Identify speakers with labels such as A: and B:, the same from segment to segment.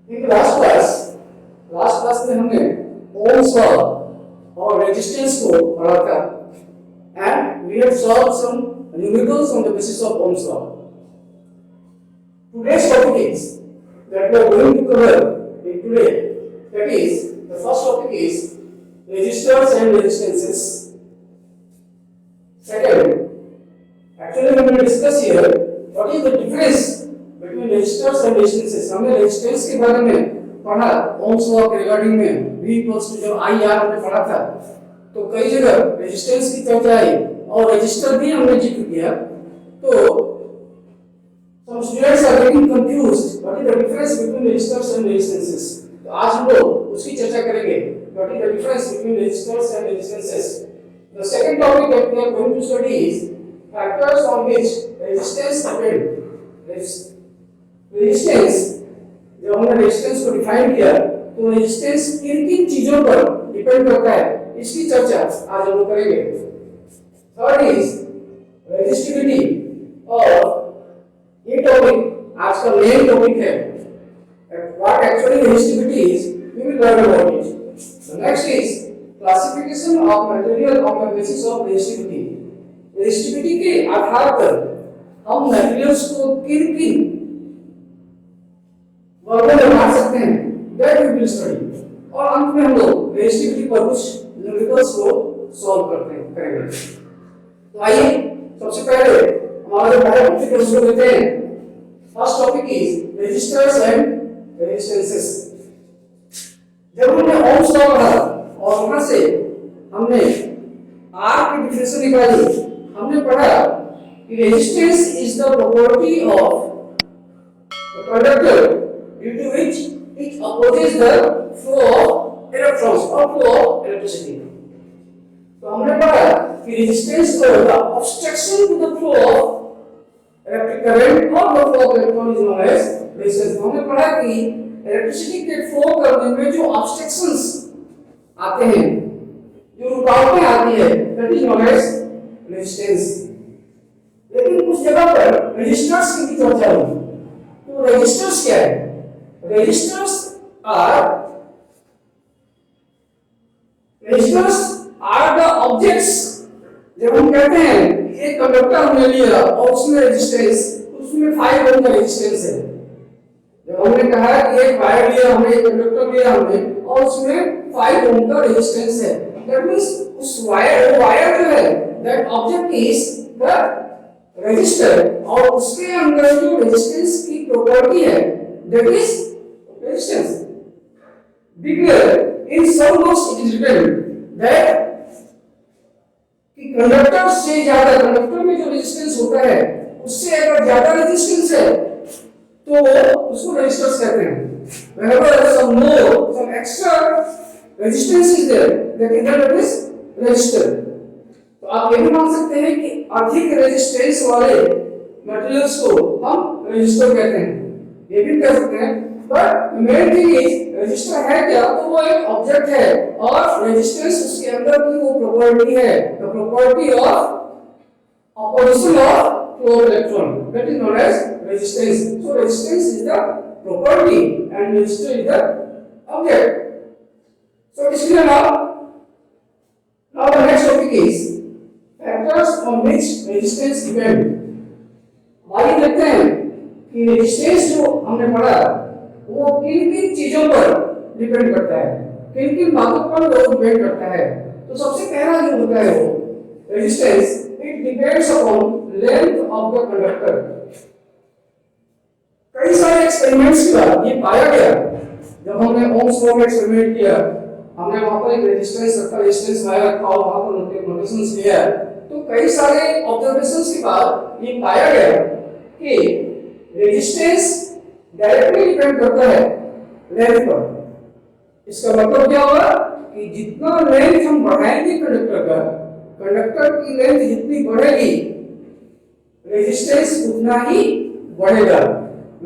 A: In last class में हमने Ohm's law और रेजिस्टेंस को पढ़ा था and we have solved some numericals on the basis of Ohm's law. Today's topic is that we are going to cover in today. That is, the first topic is resistors and resistances. Second, actually we will discuss here what is the difference between resistors and resistances. हमने resistance के बारे में पढ़ा Ohm's law के regarding में V equals to जो IR हमने पढ़ा था, तो कई जगह रेजिस्टेंस की चर्चा आई और रजिस्टर भी हमने जिक्र किया। तो some students are getting confused what is the difference between resistors and resistances. तो आज हम लोग उसकी चर्चा करेंगे what is the difference between resistors and resistances. The second topic that we are going to study is factors on which resistance depend. Resistance, जब हमने resistance को डिफाइन किया तो रेजिस्टेंस किन किन चीजों पर डिपेंड करता है इसकी चर्चा आज हम करेंगे। थर्ड इज रेजिस्टिविटी, और ये टॉपिक आज का मेन टॉपिक है। What actually resistivity is, we will learn about it. The next is classification of material on the basis of resistivity. Resistivity के आधार पर हम मटेरियल्स को किन किन वर्गों में बांट सकते हैं, दैट वी विल स्टडी। और अंत में हम लोग रेजिस्टिविटी पर कुछ न्यूमेरिकल्स को सॉल्व करेंगे। तो आइए सबसे पहले हमारा जो पहला टॉपिक है उसको लेते हैं। First topic is resistors and resistances. जब हमने ओम्स लॉ पढ़ा और वहां से हमने आर की डिफिनेशन निकाली, हमने पढ़ा कि resistance is the property of the conductor due to which it opposes the flow of electrons or flow of electricity. तो हमने पढ़ा कि रेजिस्टेंस को obstruction to the flow of electric current or the flow of electron is known as resistance. हमने पढ़ा कि electricity के flow करने में जो obstructions आते हैं, जो रुकावटें आती है, that is known as resistance. लेकिन कुछ जगह पर रेजिस्टर्स की भी चर्चा हुई। तो रेजिस्टर्स क्या है? Resistors are the objects। जब हम कहते हैं एक कंडक्टर हमने लिया और उसमें रेजिस्टेंस, उसमें 5 ओम का रेजिस्टेंस है। जब हमने कहा कि एक वायर लिया हमने, एक कंडक्टर लिया हमने और उसमें 5 ओम का रेजिस्टेंस है, दैट मींस उस वायर जो है, that object is the resistor, और उसके अंदर जो रेजिस्टेंस की प्रॉपर्टी है, that is resistance. Declare in some notes it is written that कि कंडक्टर से ज्यादा, कंडक्टर में जो रेजिस्टेंस होता है उससे अगर ज्यादा रेजिस्टेंस है तो उसको रेजिस्टर्स कहते हैं। whenever some extra resistance is there, that is resistor। तो आप ये भी मान सकते हैं कि अधिक रेजिस्टेंस वाले मटेरियल्स को हम रेजिस्टर कहते हैं, ये भी कह सकते हैं। But main thing is resistor है क्या, तो वो एक ऑब्जेक्ट है और रेजिस्टेंस उसके अंदर की वो प्रॉपर्टी है, the property of opposition of flow of electron, that is known as resistance. So resistance is the property and resistor is the object. So इसलिए now the next topic is factors on which resistance depend. आइए देखते हैं कि resistance जो हमने पढ़ा वो किन किन चीजों पर डिपेंड करता है, किन किन बातों पर वो डिपेंड करता है। तो सबसे पहला जो होता है वो resistance, it depends upon length of the conductor. कई सारे एक्सपेरिमेंट्स के बाद ये पाया गया, जब हमने ओम्स लॉ में एक्सपेरिमेंट किया, हमने वहां पर एक रेजिस्टेंस रखा, रेजिस्टेंस वायर रखा और वहां पर नोटेशंस किया, तो कई सारे ऑब्जर्वेशंस के बाद ये पाया गया कि रेजिस्टेंस डायरेक्टली डिपेंड करता है लेंथ पर। इसका मतलब क्या होगा कि जितना लेंथ हम बढ़ाएंगे कंडक्टर की लेंथ जितनी बढ़ेगी, रेजिस्टेंस उतना ही बढ़ेगा।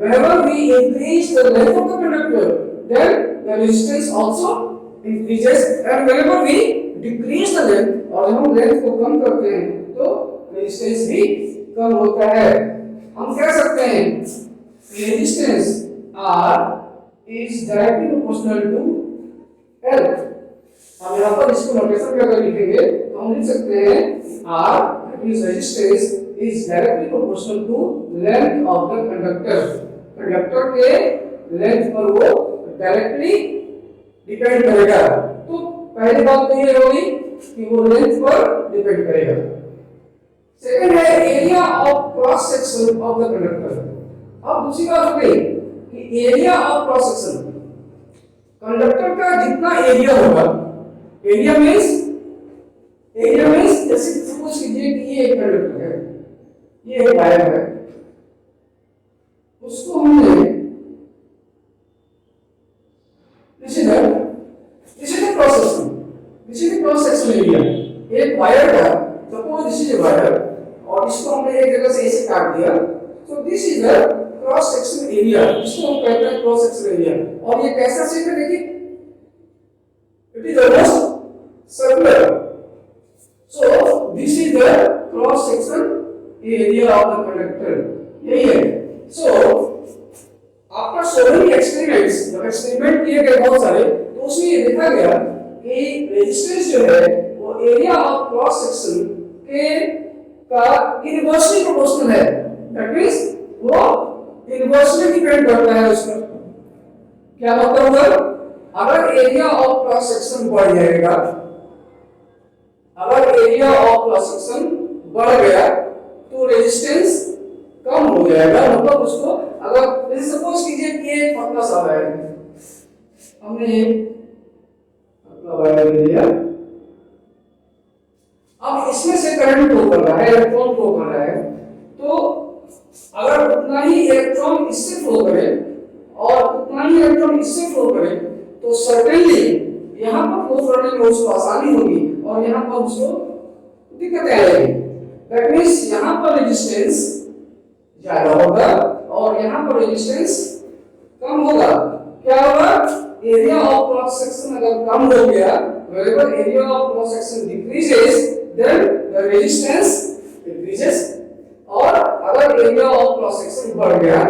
A: Whenever we increase the length of the conductor, then the resistance also increases, and whenever we decrease the length, और जब हम लेंथ को कम करते हैं तो रेजिस्टेंस भी कम होता है। हम कह सकते हैं resistance R is directly proportional to L। अब यहाँ पर इसको नोटेशन में अगर लिखेंगे तो हम लिख सकते हैं R that is resistance is directly proportional to length of the conductor। Conductor के लेंथ पर वो डायरेक्टली डिपेंड करेगा। तो पहली बात तो ये होगी कि वो लेंथ पर डिपेंड करेगा। सेकंड है area of cross section of the conductor. अब दूसरी बात हो गई कि area of cross section, conductor का जितना एरिया होगा, एरिया मींस जैसे सपोज कीजिए कि ये एक कंडक्टर है, ये एक वायर है, उसको हमने this is the cross section area. एक वायर का suppose this is a wire और इसको हमने एक जगह से ऐसे काट दिया, तो this is the cross section area, इसको हम कहते हैं क्रॉस सेक्शन एरिया। और ये कैसा शेप है देखिए, it is almost circular. So this is the cross section area of the conductor, यही है। So after so many experiments, जब एक्सपेरिमेंट किए गए बहुत सारे, तो उसमें ये देखा गया कि रेजिस्टेंस जो है वो एरिया ऑफ क्रॉस सेक्शन के का इनवर्सली प्रोपोर्शनल है। दैट मींस वो इनवर्सली डिपेंड करता है उस पर। क्या मतलब होगा, अगर एरिया ऑफ क्रॉस सेक्शन बढ़ जाएगा, अगर एरिया ऑफ क्रॉस सेक्शन बढ़ गया तो रेजिस्टेंस कम हो जाएगा। मतलब उसको अगर जैसे सपोज कीजिए कि ये पतला सा वायर है, हमने ये पतला वायर ले लिया, अब इसमें से करंट फ्लो कर रहा है, इलेक्ट्रॉन फ्लो कर रहा है, तो अगर उतना ही इलेक्ट्रॉन इससे फ्लो करे और उतना ही इलेक्ट्रॉन इससे फ्लो करे तो सर्टेनली यहाँ पर फ्लो करने में उसको आसानी होगी और यहाँ पर उसको दिक्कतें आएगी। दैट मींस यहाँ पर रेजिस्टेंस ज्यादा होगा और यहाँ पर रेजिस्टेंस कम होगा। क्या होगा, एरिया ऑफ क्रॉस सेक्शन अगर कम हो गया, wherever area of cross section decreases then the resistance increases, और अगर एरिया ऑफ क्रॉस सेक्शन बढ़ गया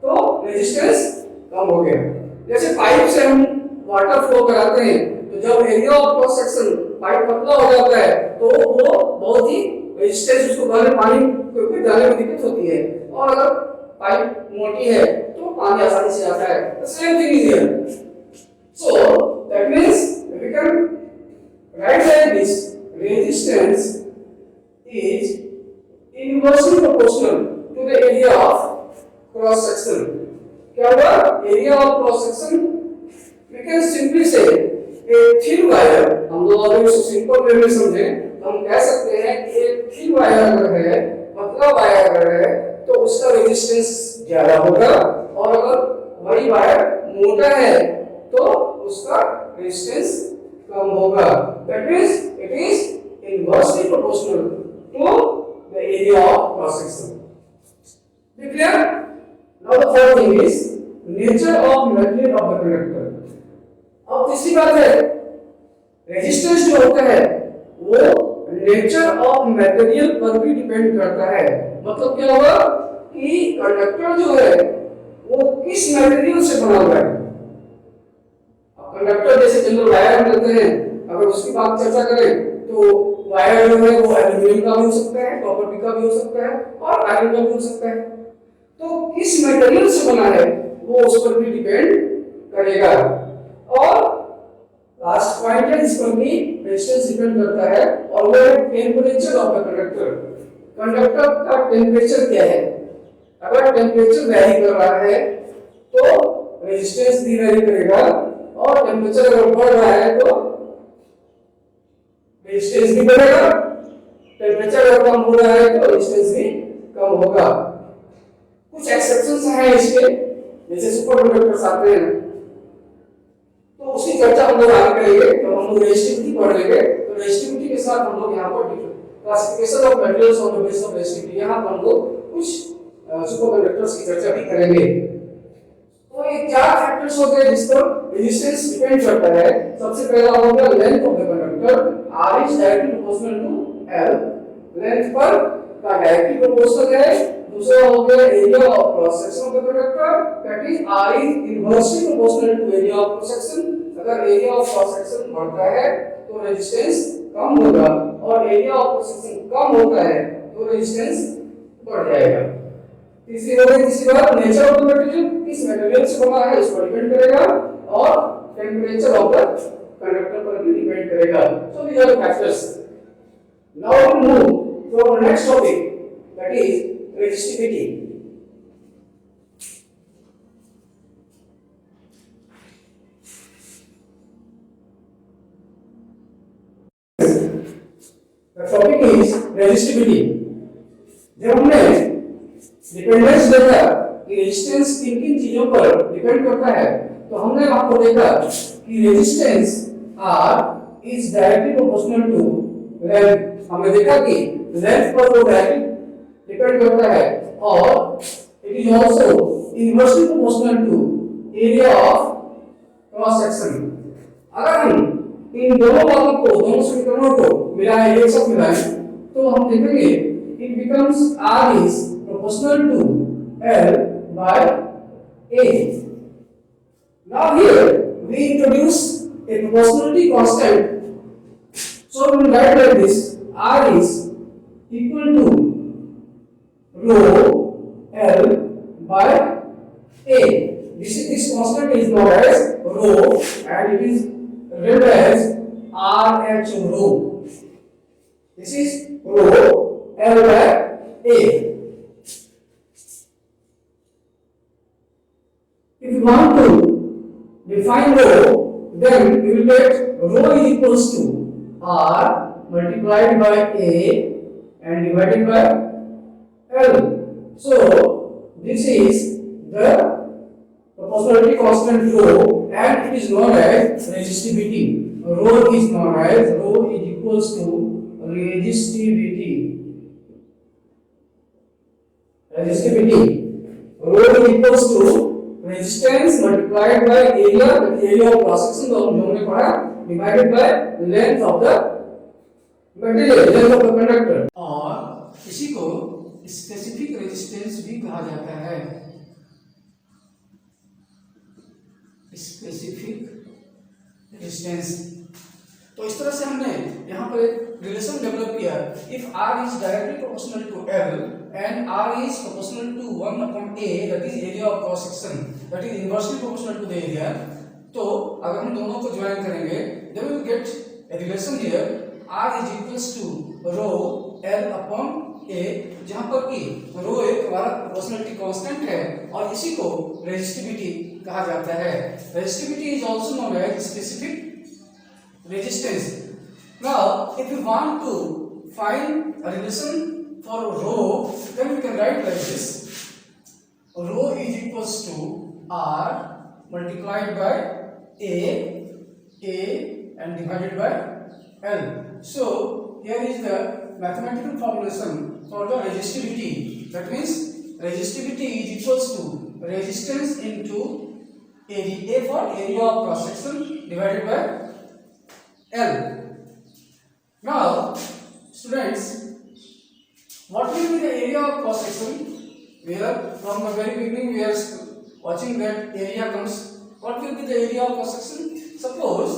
A: तो रेजिस्टेंस कम हो गया। जैसे पाइप से हम वाटर फ्लो कराते हैं, तो जब area of cross section pipe पतला हो जाता है तो वो बहुत ही रेजिस्टेंस, उसको भरने पानी क्योंकि जाने में दिक्कत होती है, और अगर पाइप मोटी है तो पानी आसानी से आता है। The same thing is here. So that means we can write like this, resistance is inversely proportional to the area of cross section। क्या होगा, area of cross section, we can simply say a thin wire, हम लोग अगर इसको simple way में समझें तो हम कह सकते हैं कि एक thin wire अगर है, पतला वायर अगर है, तो उसका रेजिस्टेंस ज्यादा होगा, और अगर वही वायर मोटा है तो उसका रेजिस्टेंस कम होगा। That means it is inversely proportional to the area of cross section। Be clear? Now the third thing is nature of material of the conductor। अब तीसरी बात है, रेजिस्टेंस जो होता है वो नेचर ऑफ मटेरियल पर भी डिपेंड करता है। मतलब क्या होगा कि कंडक्टर जो है वो किस मटेरियल से बना हुआ है। अब कंडक्टर जैसे जनरल वायर हम लेते हैं, अगर उसकी बात चर्चा करें तो वायर जो है वो एल्यूमिनियम का भी हो सकता है, कॉपर का भी हो सकता है, और आयरन का भी हो सकता है। तो किस मटेरियल से बना है वो उस पर भी डिपेंड करेगा। और लास्ट पॉइंट है, इस पर भी रेजिस्टेंस डिपेंड करता है, और वो है temperature of the conductor. Conductor का टेंपरेचर क्या है, अगर टेंपरेचर वेरी कर रहा है तो रेजिस्टेंस भी वेरी करेगा, और टेंपरेचर अगर बढ़ रहा है तो रेजिस्टेंस भी बढ़ेगा, टेंपरेचर अगर कम हो रहा है तो रेजिस्टेंस भी कम होगा। कुछ एक्सेप्शंस हैं इसके, जैसे सुपर कंडक्टर्स आते हैं, तो उसकी चर्चा हम लोग आगे करेंगे। तो हम लोग रेजिस्टिविटी पढ़ लेंगे, तो रेजिस्टिविटी के साथ हम लोग यहाँ पर classification of materials on the basis of resistivity, यहाँ पर हम लोग कुछ सुपर कंडक्टर्स की चर्चा भी करेंगे। तो ये चार फैक्टर्स होते हैं जिस पर रेजिस्टेंस डिपेंड करता है। सबसे पहला हो गया length of the conductor, R is directly proportional to L। Length पर का डायरेक्टली प्रोपोर्शनल है, दूसरा हो गया area of cross section of the conductor that is r is inversely proportional to area of cross section. अगर area of cross section बढ़ता है तो रेजिस्टेंस कम होगा और एरिया ऑफ क्रॉस सेक्शन कम होता है तो रेजिस्टेंस बढ़ जाएगा। तीसरी हो गई, तीसरी बात नेचर ऑफ द मटेरियल, किस मटेरियल से बना है उस पर डिपेंड करेगा और टेंपरेचर ऑफ द कंडक्टर पर भी डिपेंड करेगा। So these are the factors. Now we move to our next topic that is resistivity. The topic is resistivity। जब हमने डिपेंडेंस देखा कि रेजिस्टेंस किन किन चीजों पर डिपेंड करता है तो हमने वहां पर देखा कि resistance R is directly proportional to length. हमने देखा कि लेंथ पर वो डायरेक्टली डिपेंड करता है और it is also inversely proportional to area of cross section. अगर हम इन दोनों बातों को, दोनों समीकरणों को मिलाएं, एक साथ मिलाएं तो हम देखेंगे it becomes R is proportional to L by A। Now here we introduce a proportionality constant, so we will write like this: R is equal to rho L by A। This constant is known as rho and it is written as RH rho। This is rho L by A। If you want to define rho, then we will get rho is equals to R multiplied by A and divided by L. So this is the proportionality constant rho and it is known as resistivity। Rho is known as rho is equals to resistivity। Resistivity rho is equals to resistance multiplied by area, area of cross section जो हमने पढ़ा, divided by length of the material, length of the conductor। और इसी को specific resistance भी कहा जाता है। Specific resistance. तो इस तरह से हमने यहाँ पर एक रिलेशन डेवलप किया। If R is directly proportional to L and R is proportional to 1 upon A, that is area of cross section, that is inversely proportional to the area, तो अगर हम दोनों को ज्वाइन करेंगे then we will get a relation here R is equals to rho L upon A, जहाँ पर कि rho एक हमारा प्रोपोर्शनलिटी कांस्टेंट है और इसी को रेजिस्टिविटी कहा जाता है। Resistivity is also known as specific resistance। Now if you want to find a relation for rho, then we can write like this: rho is equals to R multiplied by A and divided by L। So here is the mathematical formulation for the resistivity, that means resistivity is equals to resistance into area, A for area of cross section divided by L। Now students, what will be the area of cross section? Where from the very beginning we are watching that area comes. What will be the area of cross section? Suppose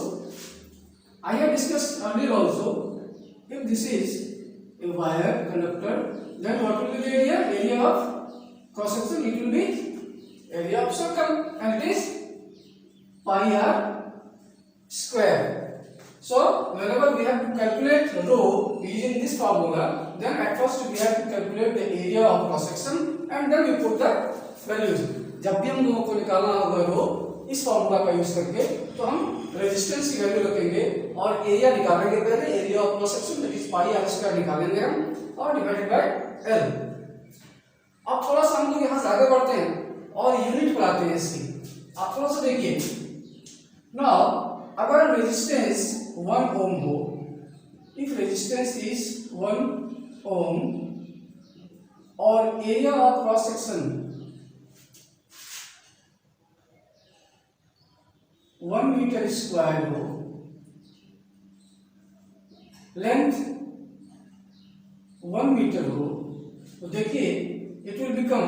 A: I have discussed earlier also, if this is a wire conductor, then what will be the area? Area of cross section, it will be area of circle and it is pi r square। So whenever we have to calculate rho using this formula, then at first we have to calculate the area of cross section and then we put the values। जब भी हम दोनों को निकालना होगा rho इस formula का use करके तो हम रेजिस्टेंस की वैल्यू रखेंगे और एरिया निकालेंगे। पहले area of cross section that is pi r square निकालेंगे हम और डिवाइडेड बाय एल। अब थोड़ा सा हम लोग यहाँ से आगे बढ़ते हैं और यूनिट बनाते हैं इसकी। आप थोड़ा सा देखिए नाउ, अगर रेजिस्टेंस 1 ओम हो, इफ रेजिस्टेंस इज 1 ओम और area of cross section 1 metre square हो, लेंथ 1 मीटर हो देखिए it will become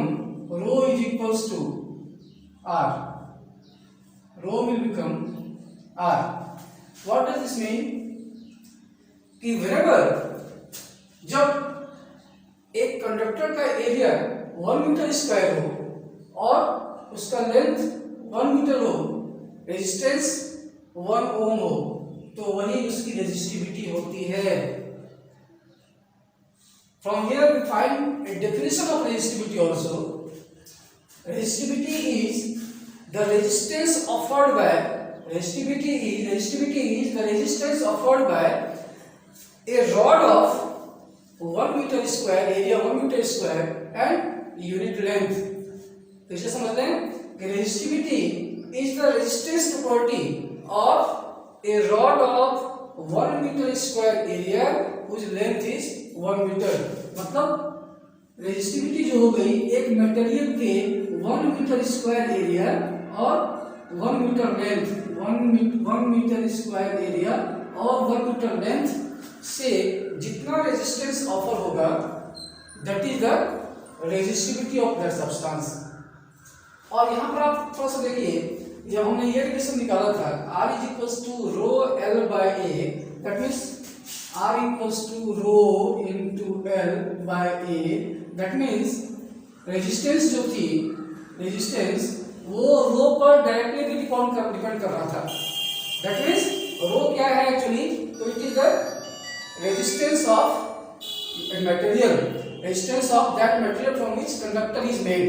A: rho is equals to R, rho will become R. What does this mean कि व्हेनेवर जब एक conductor का area 1 metre square हो और उसका लेंथ 1 मीटर हो, रेजिस्टेंस 1 ओम हो, तो वही उसकी रेजिस्टिविटी होती है। From here we find a definition of resistivity also. Resistivity is the resistance offered by resistivity is the resistance offered by a rod of 1 meter square, area 1 meter square and unit length. तो इसे समझ लें कि resistivity is the resistance property of a rod of 1 meter square area whose length is 1 metre. मतलब resistivity जो हो गई एक मटेरियल के 1 मीटर स्क्वायर एरिया और 1 metre length, 1 metre square area और 1 मीटर लेंथ से जितना रेजिस्टेंस ऑफर होगा that is the resistivity of that substance. और यहाँ पर आप थोड़ा सा देखिए, जब हमने ये रिलेशन निकाला था R is equals to rho L by A, that means R equals to rho into L by A, that means resistance जो थी, रेजिस्टेंस वो रो पर डायरेक्टली डिपेंड कर रहा था। दैट मीन्स रो क्या है एक्चुअली, तो it is the resistance of material, resistance of that material from which conductor is made.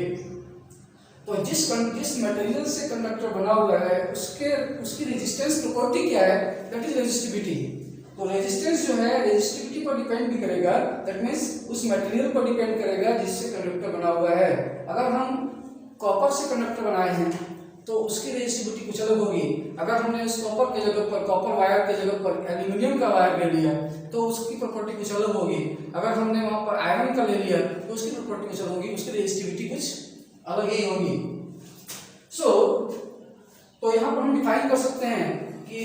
A: तो जिस मटेरियल से कंडक्टर बना हुआ है उसकी रेजिस्टेंस प्रॉपर्टी क्या है, दैट इज रेजिस्टिविटी। तो रेजिस्टेंस जो है रेजिस्टिविटी पर डिपेंड भी करेगा, दैट मीन्स उस मटेरियल पर डिपेंड करेगा जिससे कंडक्टर बना हुआ है। अगर हम कॉपर से कंडक्टर बनाए हैं तो उसकी रेजिस्टिविटी कुछ अलग होगी। अगर हमने उस कॉपर के जगह पर, कॉपर वायर के जगह पर एल्यूमिनियम का वायर ले लिया तो उसकी प्रॉपर्टी कुछ अलग होगी। अगर हमने वहाँ पर आयरन का ले लिया तो उसकी प्रॉपर्टी कुछ अलग होगी, उसकी रेजिस्टिविटी कुछ अलग ही होगी। तो यहाँ पर हम डिफाइन कर सकते हैं कि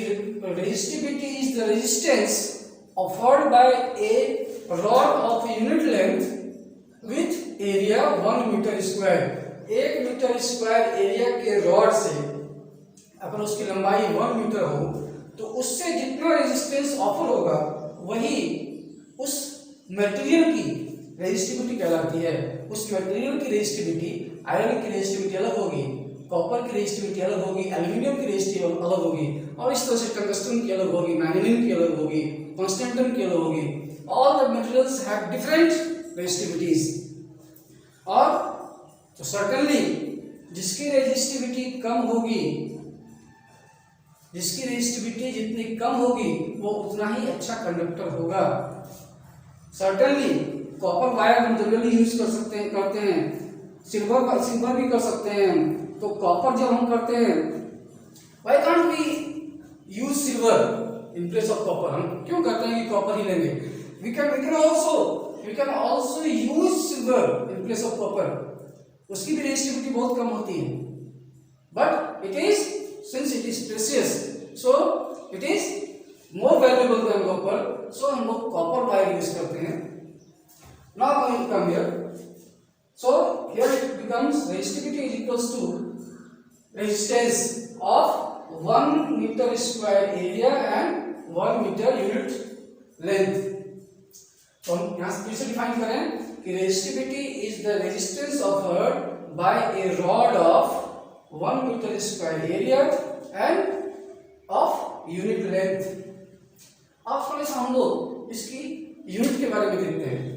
A: resistivity is the resistance offered by a rod of unit length with area 1 meter square। 1 metre square area के रॉड से अगर उसकी लंबाई 1 मीटर हो तो उससे जितना रेजिस्टेंस ऑफर होगा वही उस मटेरियल की रेजिस्टिविटी कहलाती है। उस मटेरियल की रेजिस्टिविटी, आयरन की रेजिस्टिविटी अलग होगी, कॉपर की रेजिस्टिविटी अलग होगी, एल्यूमिनियम की रेजिस्टिविटी अलग होगी, और इस तरह से टंगस्टन की अलग होगी, मैग्नीशियम की अलग होगी, कांस्टेंटन की अलग होगी। All the materials have different resistivities. और तो सर्टेनली जिसकी रेजिस्टिविटी कम होगी, जिसकी रेजिस्टिविटी जितनी कम होगी वो उतना ही अच्छा कंडक्टर होगा। सर्टेनली कॉपर वायर हम जनरली यूज करते हैं, सिल्वर भी कर सकते हैं। तो कॉपर जब हम करते हैं, why can't we use silver in place of copper? हम क्यों कहते हैं कि कॉपर ही लेंगे? We can also use silver in place of copper. उसकी भी रेजिस्टिविटी बहुत कम होती है, but it is since it is precious so it is more valuable than copper, so हम लोग कॉपर वायर यूज करते हैं। Now going to come here, so here it becomes resistivity is equals to resistance of 1 meter square area and 1 meter unit length। तो हम यहाँ से फिर से डिफाइन करें कि resistivity is the resistance offered by a rod of 1 metre square area and of unit length. अब थोड़ा सा हम लोग इसकी यूनिट के बारे में देखते हैं।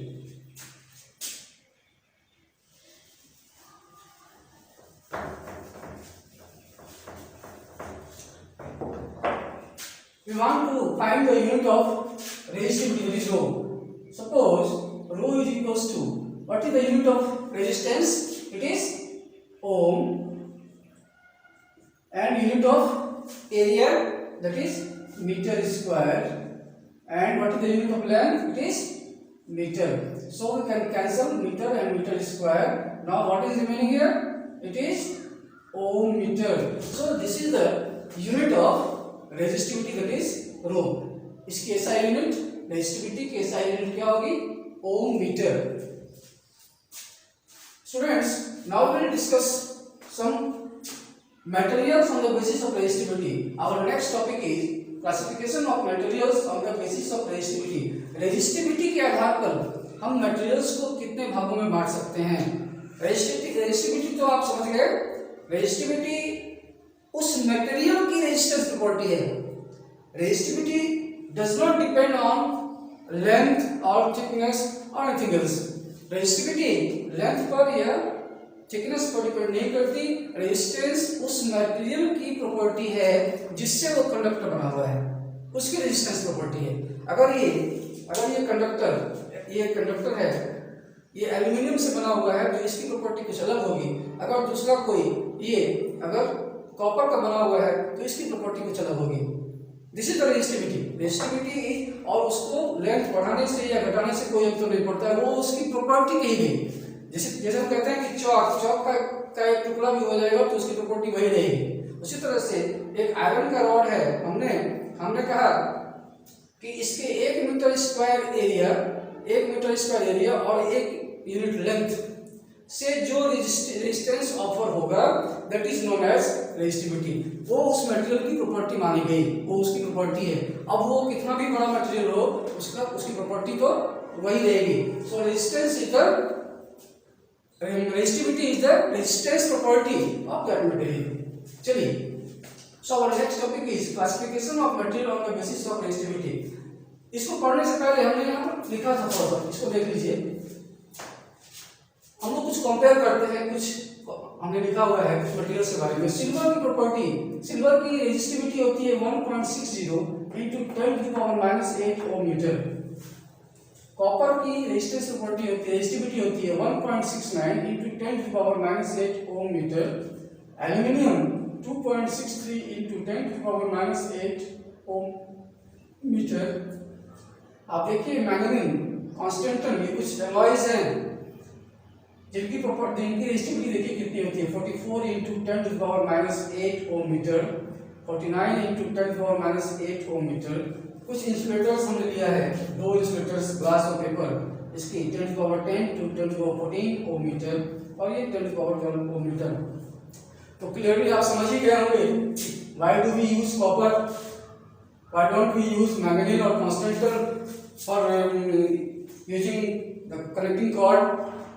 A: We want to find the unit of resistivity, that is rho. Suppose rho is equals to, what is the unit of resistance? It is ohm, and unit of area, that is meter square, and what is the unit of length? It is meter. So we can cancel meter and meter square. Now what is remaining here? It is ohm meter. So this is the unit of resistivity, that is rho. इसकी SI unit resistivity की SI unit क्या होगी? Ohm metre. Students, now we will discuss some materials on the basis of resistivity. Our next topic is classification of materials on the basis of resistivity. Resistivity के आधार पर हम materials को कितने भागों में बांट सकते हैं? रेजिस्टिविटी तो आप समझ गए। रेजिस्टिविटी उस मटेरियल की रेजिस्टेंस प्रॉपर्टी है। Resistivity does not depend on length और थिकनेस और एनीथिंग एल्स। रेजिस्टिविटी लेंथ पर या थिकनेस पर डिपेंड नहीं करती। रेजिस्टेंस उस मटेरियल की प्रॉपर्टी है जिससे वो कंडक्टर बना हुआ है, उसकी रेजिस्टेंस प्रॉपर्टी है। अगर ये कंडक्टर है, ये एल्यूमिनियम से बना हुआ है तो इसकी प्रॉपर्टी कुछ अलग होगी। अगर दूसरा कोई अगर कॉपर का बना हुआ है तो इसकी प्रॉपर्टी कुछ अलग होगी। This is the resistivity. और उसको लेंथ बढ़ाने से या घटाने से कोई अंतर नहीं पड़ता है, वो उसकी प्रॉपर्टी कही गई। जैसे हम कहते हैं कि चौक का एक टुकड़ा भी हो जाएगा तो उसकी प्रॉपर्टी वही रहेगी। उसी तरह से एक आयरन का रॉड है, हमने कहा कि इसके 1 मीटर स्क्वायर एरिया और 1 यूनिट लेंथ से जो रेजिस्टेंस ऑफर होगा that is known as resistivity. वो उस मटेरियल की प्रॉपर्टी मानी गई, वो उसकी प्रॉपर्टी है। अब वो कितना भी बड़ा मटेरियल हो उसकी प्रॉपर्टी तो वही रहेगी। सो resistivity is the resistance property of that material. चलिए, so our next topic is classification of material on the basis of resistivity. इसको पढ़ने से पहले हमने यहाँ पर लिखा था थोड़ा सा, इसको देख लीजिए। हम लोग कुछ कंपेयर करते हैं, कुछ हमने लिखा हुआ है कुछ मटेरियल के बारे में। सिल्वर की प्रॉपर्टी, सिल्वर की रेजिस्टिविटी होती है 1.60 into 10⁻⁻8 ओम मीटर। कॉपर की रेजिस्टेंस प्रॉपर्टी रेजिस्टिविटी होती है 1.69 into 10⁻⁻8 ओम मीटर। एल्यूमिनियम 2.63 into 10⁻⁻8 ओम मीटर। आप देखिए मैंगनीज, कांस्टेंटन, ये कुछ एलॉयज हैं जिनकी रेजिस्टिविटी देखिए कितनी होती है 44 into 10⁻⁻8 ओम मीटर, 49 into 10⁻⁻8 ओम मीटर। कुछ इंसुलेटर्स हमने लिया है, 2 इंसुलेटर्स ग्लास और पेपर, इसकी 10⁻10 to 10⁻14 ओम मीटर और ये 10⁻12 ओम मीटर। तो क्लियरली आप समझ ही गए होंगे why do we use copper, why don't we use manganese और constantan for using the connecting cord.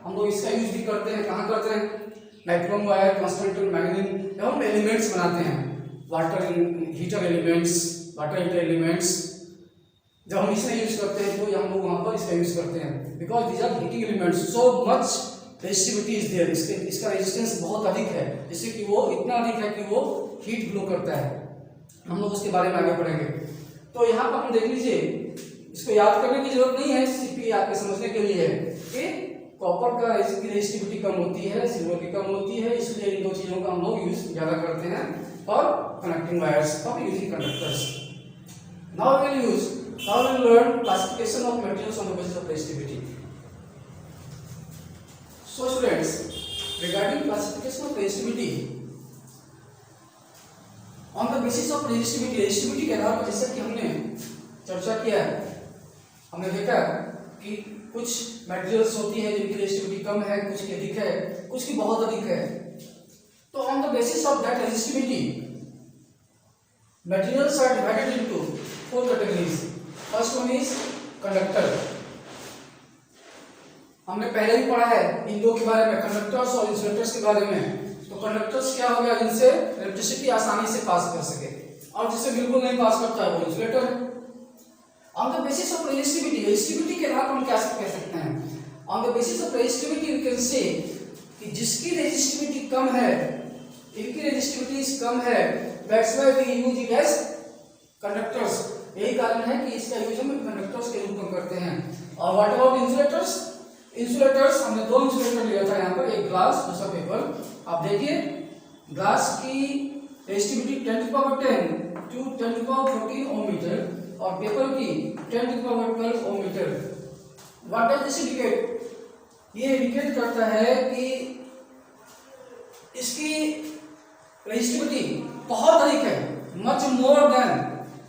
A: हम लोग इसका यूज भी करते हैं, कहाँ करते हैं? नाइट्रोम वायर, कांस्टेंटन, मैंगनीज, जब हम एलिमेंट्स बनाते हैं, वाटर हीटर एलिमेंट्स, जब हम इसमें यूज करते हैं तो हम लोग वहाँ पर इसका यूज करते हैं because these are heating elements, so much resistivity is there. इसका रेजिस्टेंस बहुत अधिक है, जिससे कि वो इतना अधिक है कि वो हीट ग्लो करता है। हम लोग उसके बारे में आगे पढ़ेंगे। तो यहाँ पर हम देख लीजिए, इसको याद करने की जरूरत नहीं है, सिर्फ आपके समझने के लिए है कि कॉपर का इसकी रेजिस्टिविटी कम होती है, सिल्वर की कम होती है, इसलिए इन दो चीज़ों का हम लोग यूज ज़्यादा करते हैं for connecting wires, for using conductors. Now we will learn classification of materials on the basis of resistivity. So students, regarding classification of resistivity, on the basis of resistivity के आधार पर जैसा कि हमने चर्चा किया, हमने देखा कि कुछ मटेरियल्स होती है जिनकी रेजिस्टिविटी कम है, कुछ की अधिक है, कुछ की बहुत अधिक है। तो on the basis of that resistivity, materials are divided into 4 categories. First one is conductor. हमने पहले ही पढ़ा है इन दो के बारे में, कंडक्टर्स और इंसुलेटर्स के बारे में। तो कंडक्टर्स क्या हो गया? जिनसे इलेक्ट्रिसिटी आसानी से पास कर सके, और जिससे बिल्कुल नहीं पास करता है वो इंसुलेटर है। On the basis of resistivity के आधार पर हम क्या कह सकते हैं? On the basis of resistivity we can say कि जिसकी रेजिस्टिविटी कम है, इनकी रेजिस्टिविटी कम है, that's why we use it as conductors. यही कारण है कि इसका यूज हम कंडक्टर्स के रूप में करते हैं। और व्हाट अबाउट इंसुलेटर्स? हमने 2 इंसुलेटर लिया था यहाँ पर, एक ग्लास, दूसरा पेपर। आप देखिए ग्लास की रेजिस्टिविटी 10⁻10 to 10⁻14 ओम मीटर और पेपर की 10⁻12 ohm metre. What does this indicate? ये इंडिकेट करता है कि इसकी रेजिस्टिविटी बहुत अधिक है, मच मोर देन,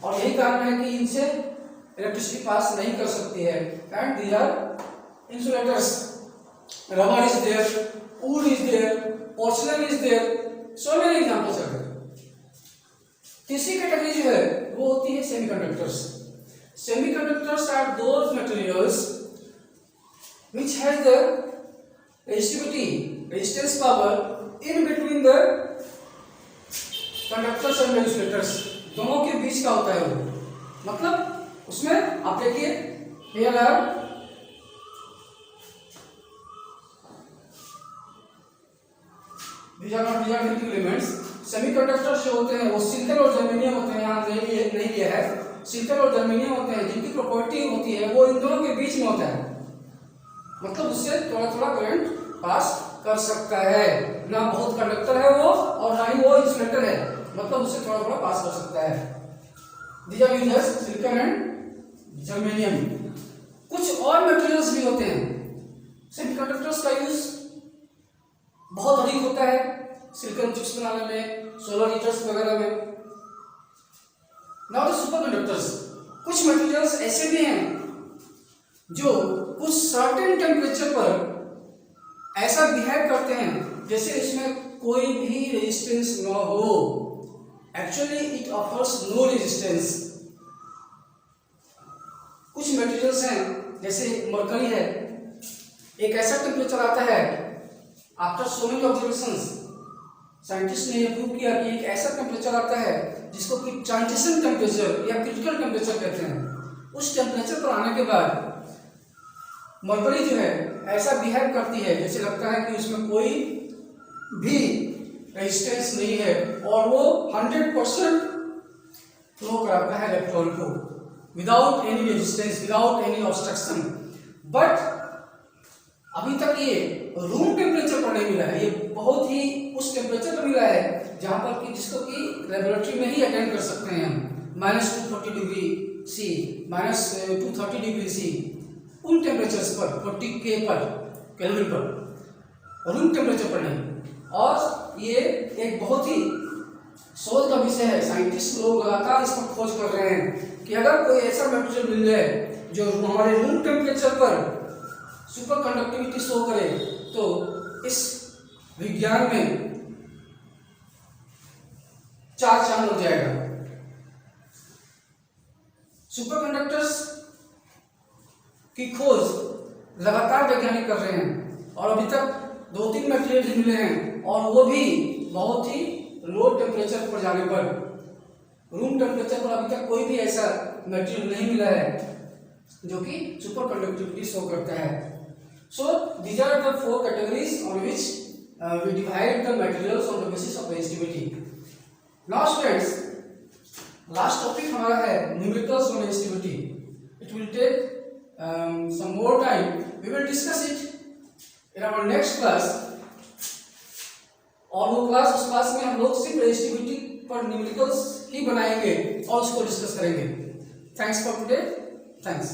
A: और यही कारण है कि इनसे इलेक्ट्रिसिटी पास नहीं कर सकती है। And these are insulators. rubber is there, wood is there, porcelain is there, so many examples are there. तीसरी कैटेगरी जो है वो होती है semiconductors. Semiconductors are those materials which has the resistivity, resistance power in between the conductors and the insulators. दोनों के बीच का होता है वो. मतलब उसमें आप देखिए here are these are not chemical elements. Semiconductors जो होते हैं वो सिलिकॉन और जर्मेनियम होते हैं. यहाँ नहीं लिया है. सिलिकॉन और जर्मेनियम होते हैं जिनकी प्रॉपर्टी होती है वो इन दोनों के बीच में होता है. मतलब उससे थोड़ा थोड़ा करंट पास कर सकता है. ना बहुत कंडक्टर है वो और ना ही वो इंसुलेटर है. मतलब उससे थोड़ा थोड़ा पास कर सकता है. These are used as silicon and germanium. कुछ और मटेरियल्स भी होते हैं. सेमीकंडक्टर्स का यूज बहुत अधिक होता है सिलिकॉन चिप्स बनाने में, सोलर हीटर्स वगैरह में. Now the superconductors. कुछ मटेरियल्स ऐसे भी हैं जो कुछ सर्टेन टेम्परेचर पर ऐसा बिहेव करते हैं जैसे इसमें कोई भी रेजिस्टेंस न हो. Actually it offers no resistance. कुछ मटेरियल्स हैं जैसे मरकरी है. एक ऐसा टेम्परेचर आता है after so many observations scientist ने यह प्रूव किया कि एक ऐसा टेम्परेचर आता है जिसको कि ट्रांजिशन टेम्परेचर या क्रिटिकल टेम्परेचर कहते हैं. उस टेम्परेचर पर आने के बाद मरकरी जो है ऐसा बिहेव करती है जैसे लगता है कि उसमें कोई भी रेजिस्टेंस नहीं है और वो 100% फ्लो कराता है इलेक्ट्रॉन को without any resistance, without any obstruction. But अभी तक ये रूम टेम्परेचर पर नहीं मिला है. ये बहुत ही उस टेम्परेचर पर मिला है जहां पर कि जिसको कि लेबोरेटरी में ही अटेंड कर सकते हैं हम. -240 डिग्री सी, -230 डिग्री सी, उन टेम्परेचर्स पर 40 K पर केल्विन पर, रूम टेम्परेचर पर नहीं. और ये एक बहुत ही शोध का विषय है. साइंटिस्ट लोग लगातार इस पर खोज कर रहे हैं कि अगर कोई ऐसा मटेरियल मिल जाए जो हमारे रूम टेम्परेचर पर सुपर कंडक्टिविटी शो करे तो इस विज्ञान में 4 चांद लग जाएगा. सुपर कंडक्टर्स की खोज लगातार वैज्ञानिक कर रहे हैं और अभी तक 2-3 मटेरियल मिले हैं और वो भी बहुत ही लो टेम्परेचर पर जाने पर. रूम टेम्परेचर पर अभी तक कोई भी ऐसा मटेरियल नहीं मिला है जो कि सुपर कंडक्टिविटी शो करता है. So these are the 4 categories on which we divide the materials on the basis of resistivity. Now students, last topic हमारा है numericals on resistivity. It will take some more time. We will discuss it in our next class. और वो class उस class में हम लोग सिर्फ resistivity पर न्यूमेरिकल्स ही बनाएंगे और उसको डिस्कस करेंगे. Thanks for today. थैंक्स.